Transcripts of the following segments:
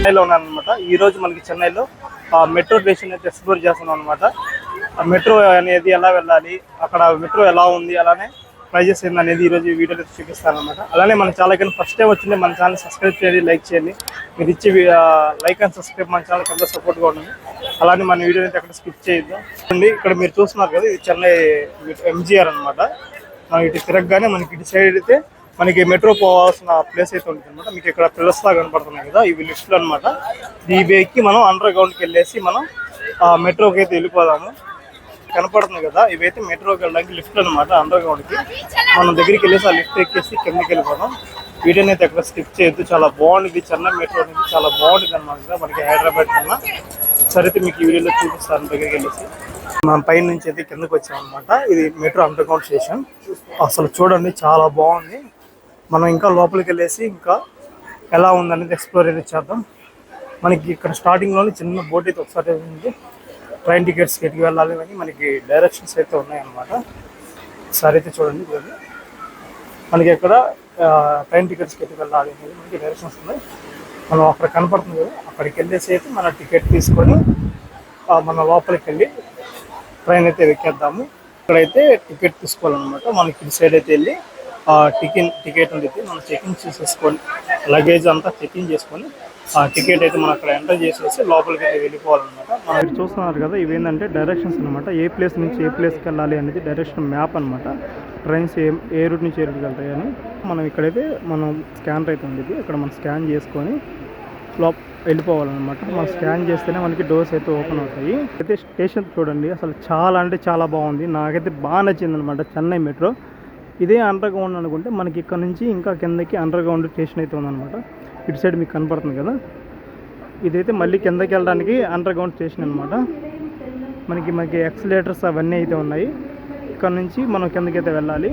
చెన్నైలో ఉన్నాను అనమాట. ఈ రోజు మనకి చెన్నైలో మెట్రో స్టేషన్ అయితే ఎక్స్ప్లోర్ చేస్తున్నాం అనమాట. మెట్రో అనేది ఎలా వెళ్ళాలి, అక్కడ మెట్రో ఎలా ఉంది, అలానే ప్రైజెస్ ఏంది అనేది ఈ రోజు వీడియోలో చూపిస్తాను అనమాట. అలానే మన ఛానల్ ఫస్ట్ టైం వచ్చింది, మన ఛానల్ సబ్స్క్రైబ్ చేయండి, లైక్ చేయండి. మీరు ఇచ్చే లైక్ అండ్ సబ్స్క్రైబ్ మన ఛానల్ ఎంత సపోర్ట్గా ఉంటుంది. అలానే మన వీడియో అయితే అక్కడ స్కిప్ చేయొద్దు. ఇక్కడ మీరు చూస్తున్నారు కదా, ఇది చెన్నై ఎంజీఆర్ అనమాట. మనం ఇటు తిరగగానే మనకి ఇటు సైడ్ అయితే మనకి మెట్రో పోవాల్సిన ప్లేస్ అయితే ఉంటుంది అనమాట. మీకు ఇక్కడ పిల్లర్స్ లాగా కనపడుతున్నాయి కదా, ఇవి లిఫ్ట్లు అనమాట. ఈ బేకి మనం అండర్ గ్రౌండ్కి వెళ్ళేసి మనం మెట్రోకి అయితే వెళ్ళిపోదాము. కనపడుతుంది కదా, ఇవైతే మెట్రోకి వెళ్ళడానికి లిఫ్ట్లు అనమాట. అండర్ గ్రౌండ్కి మనం దగ్గరికి వెళ్ళేసి ఆ లిఫ్ట్ ఎక్కేసి కిందకి వెళ్ళిపోదాం. వీడియోని అయితే ఎక్కడ స్కిప్ చేయొద్దు. చాలా బాగుంటుంది చెన్నై మెట్రో అనేది, చాలా బాగుంటుంది అనమాట మనకి హైదరాబాద్ కన్నా. సరే అయితే మీకు ఈ వీడియోలో చూపిస్తాను దగ్గరికి వెళ్ళేసి. మనం పైన నుంచి అయితే కిందకి వచ్చాం అనమాట. ఇది మెట్రో అండర్ గ్రౌండ్ స్టేషన్. అసలు చూడండి చాలా బాగుంది. మనం ఇంకా లోపలికి వెళ్ళేసి ఇంకా ఎలా ఉందనేది ఎక్స్ప్లోర్ అయితే చేద్దాం. మనకి ఇక్కడ స్టార్టింగ్లోనే చిన్న బోట్ అయితే ఒకసారి ఉంది. ట్రైన్ టికెట్స్కి ఎటుకు వెళ్ళాలి అని మనకి డైరెక్షన్స్ అయితే ఉన్నాయన్నమాట. ఒకసారి అయితే చూడండి, మనకి ఇక్కడ ట్రైన్ టికెట్స్కి ఎటుకు వెళ్ళాలి అనేది మనకి డైరెక్షన్స్ ఉన్నాయి. మనం అక్కడ కనపడుతుంది కదా, అక్కడికి వెళ్ళేసి అయితే మన టికెట్ తీసుకొని మన లోపలికి వెళ్ళి ట్రైన్ అయితే ఎక్కేద్దాము. ఇక్కడైతే టికెట్ తీసుకోవాలన్నమాట. మనకి ఇటు సైడ్ అయితే వెళ్ళి టికెట్ ఉండేది మనం చెకింగ్ చేసేసుకొని లగేజ్ అంతా చెకింగ్ చేసుకొని ఆ టికెట్ అయితే మనం అక్కడ ఎంటర్ చేసేసి లోపలికి అయితే వెళ్ళిపోవాలన్నమాట. మనం ఇక్కడ చూస్తున్నారు కదా, ఇవేంటంటే డైరెక్షన్స్ అనమాట. ఏ ప్లేస్ నుంచి ఏ ప్లేస్కి వెళ్ళాలి అనేది డైరెక్షన్ మ్యాప్ అనమాట. ట్రైన్స్ ఏ రూట్ నుంచి ఏ రూట్కి వెళ్తాయని మనం ఇక్కడైతే మనం స్కానర్ అయితే ఉండేది, ఇక్కడ మనం స్కాన్ చేసుకొని వెళ్ళిపోవాలన్నమాట. మనం స్కాన్ చేస్తేనే మనకి డోర్స్ అయితే ఓపెన్ అవుతాయి. అయితే స్టేషన్ చూడండి, అసలు చాలా అంటే చాలా బాగుంది. నాకైతే బాగా నచ్చింది అనమాట చెన్నై మెట్రో. ఇదే అండర్ గ్రౌండ్ అనుకుంటే మనకి ఇక్కడ నుంచి ఇంకా కిందకి అండర్ గ్రౌండ్ స్టేషన్ అయితే ఉందన్నమాట. ఇటు సైడ్ మీకు కనపడుతుంది కదా, ఇదైతే మళ్ళీ కిందకి వెళ్ళడానికి అండర్ గ్రౌండ్ స్టేషన్ అనమాట. మనకి ఎక్సలేటర్స్ అవన్నీ అయితే ఉన్నాయి. ఇక్కడ నుంచి మనం కిందకైతే వెళ్ళాలి.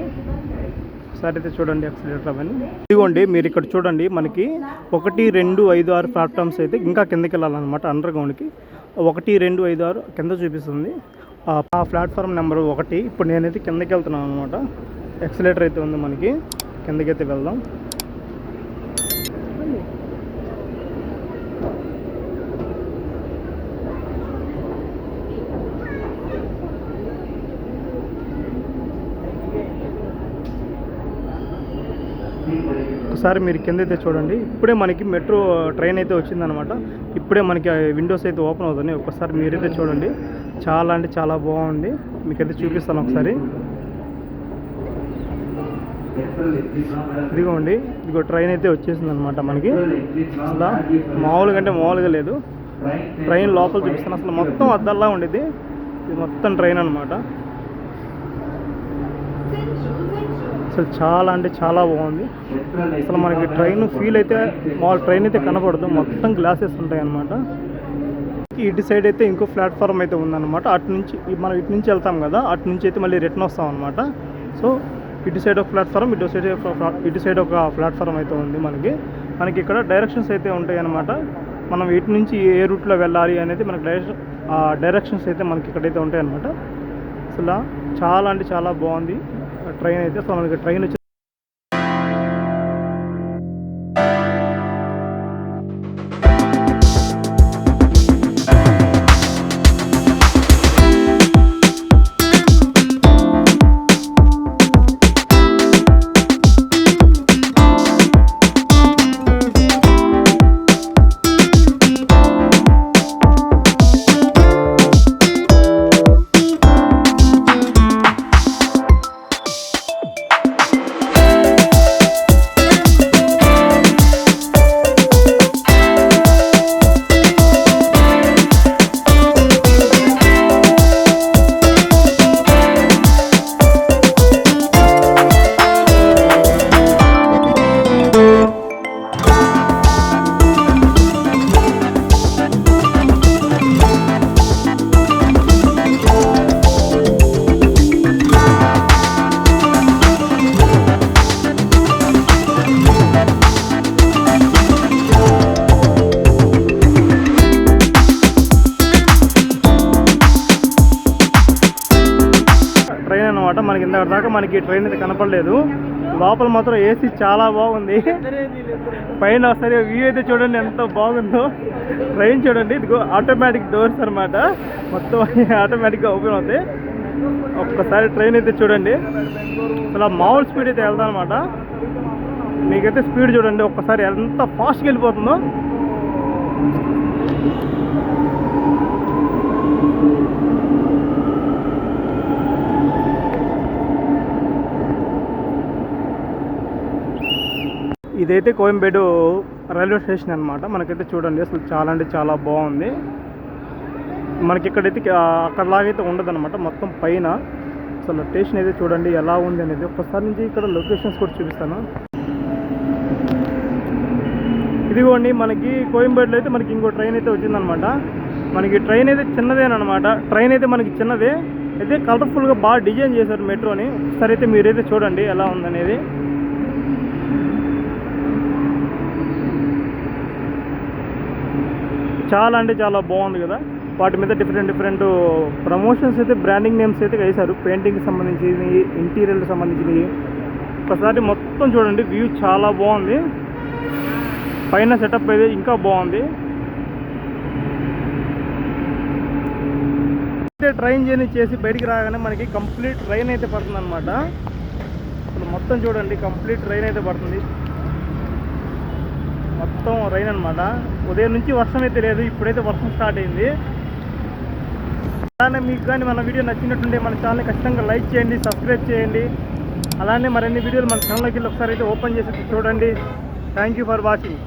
ఒకసారి అయితే చూడండి ఎక్సలేటర్ అవన్నీ. ఇదిగోండి మీరు ఇక్కడ చూడండి, మనకి 1, 2, 5, 6 ప్లాట్ఫామ్స్ అయితే ఇంకా కిందకి వెళ్ళాలన్నమాట. అండర్ గ్రౌండ్కి 1, 2, 5, 6 కింద చూపిస్తుంది. ఆ ప్లాట్ఫామ్ నెంబర్ 1. ఇప్పుడు నేనైతే కిందకి వెళ్తున్నాను అనమాట. ఎక్సలేటర్ అయితే ఉంది, మనకి కిందకైతే వెళ్దాం. ఒకసారి మీరు కింద అయితే చూడండి, ఇప్పుడే మనకి మెట్రో ట్రైన్ అయితే వచ్చిందనమాట. ఇప్పుడే మనకి విండోస్ అయితే ఓపెన్ అవుతున్నాయి. ఒకసారి మీరైతే చూడండి, చాలా అంటే చాలా బాగుంది. మీకైతే చూపిస్తాను ఒకసారి. ఇదిగోండి, ఇదిగో ట్రైన్ అయితే వచ్చేసింది అనమాట మనకి. అసలు మామూలుగా అంటే మామూలుగా లేదు. ట్రైన్ లోపల చూపిస్తాను, అసలు మొత్తం అద్దల్లా ఉండేది. ఇది మొత్తం ట్రైన్ అనమాట. అసలు చాలా అంటే చాలా బాగుంది. అసలు మనకి ట్రైన్ ఫీల్ అయితే మామూలు ట్రైన్ అయితే కనపడదు, మొత్తం గ్లాసెస్ ఉంటాయి అన్నమాట. ఇటు సైడ్ అయితే ఇంకో ప్లాట్ఫామ్ అయితే ఉందన్నమాట. అటు నుంచి మనం ఇటు నుంచి వెళ్తాం కదా, అటు నుంచి అయితే మళ్ళీ రిటర్న్ వస్తాం అనమాట. సో ఇటు సైడ్ ఒక ప్లాట్ఫామ్, ఇటు సైడ్ ఒక ప్లాట్ఫామ్ అయితే ఉంది మనకి ఇక్కడ డైరెక్షన్స్ అయితే ఉంటాయి అన్నమాట. మనం ఇటు నుంచి ఏ రూట్లో వెళ్ళాలి అనేది మనకి డైరెక్షన్స్ అయితే మనకి ఇక్కడైతే ఉంటాయి అన్నమాట. అసలు చాలా అంటే చాలా బాగుంది ట్రైన్ అయితే. అసలు మనకి ట్రైన్ వచ్చి మనకి ఇందాక దాకా మనకి ట్రైన్ అయితే కనపడలేదు. లోపల మాత్రం ఏసీ చాలా బాగుంది. పైన ఒకసారి వ్యూ అయితే చూడండి ఎంత బాగుందో. ట్రైన్ చూడండి, ఇదిగో ఆటోమేటిక్ డోర్స్ అనమాట, మొత్తం ఆటోమేటిక్గా ఓపెన్ అవుతాయి. ఒక్కసారి ట్రైన్ అయితే చూడండి, అసలు మామూలు స్పీడ్ అయితే వెళ్తాం అనమాట. మీకైతే స్పీడ్ చూడండి ఒక్కసారి ఎంత ఫాస్ట్గా వెళ్ళిపోతుందో. ఇదైతే కోయంబేడు రైల్వే స్టేషన్ అనమాట. మనకైతే చూడండి అసలు చాలా అంటే చాలా బాగుంది. మనకి ఇక్కడైతే అక్కడలాగైతే ఉండదు అనమాట, మొత్తం పైన. అసలు స్టేషన్ అయితే చూడండి ఎలా ఉంది అనేది. ఒక్కసారి నుంచి ఇక్కడ లొకేషన్స్ కూడా చూపిస్తాను. ఇదిగోండి మనకి కోయంబేడులో అయితే మనకి ఇంకో ట్రైన్ అయితే వచ్చిందనమాట. మనకి ట్రైన్ అయితే చిన్నదేనమాట. ట్రైన్ అయితే మనకి చిన్నదే అయితే కలర్ఫుల్గా బాగా డిజైన్ చేశారు మెట్రోని. ఒకసారి అయితే మీరైతే చూడండి ఎలా ఉందనేది. చాలా అంటే చాలా బాగుంది కదా. వాటి మీద డిఫరెంట్ ప్రమోషన్స్ అయితే, బ్రాండింగ్ నేమ్స్ అయితే వేశారు. పెయింటింగ్కి సంబంధించినవి, ఇంటీరియర్కి సంబంధించినవి. ఒకసారి మొత్తం చూడండి, వ్యూ చాలా బాగుంది. పైన సెటప్ అయితే ఇంకా బాగుంది. ట్రైన్ జర్నీ చేసి బయటికి రాగానే మనకి కంప్లీట్ ట్రైన్ అయితే పడుతుంది అనమాట. అసలు మొత్తం చూడండి కంప్లీట్ ట్రైన్ అయితే పడుతుంది, మొత్తం రైన్ అనమాట. ఉదయం నుంచి వర్షం అయితే లేదు, ఇప్పుడైతే వర్షం స్టార్ట్ అయింది. అలానే మీకు కానీ మన వీడియో నచ్చినట్టుంటే మన ఛానల్ని ఖచ్చితంగా లైక్ చేయండి, సబ్స్క్రైబ్ చేయండి. అలానే మరిన్ని వీడియోలు మన ఛానల్కి వెళ్ళి ఒకసారి అయితే ఓపెన్ చేసి చూడండి. Thank you for watching.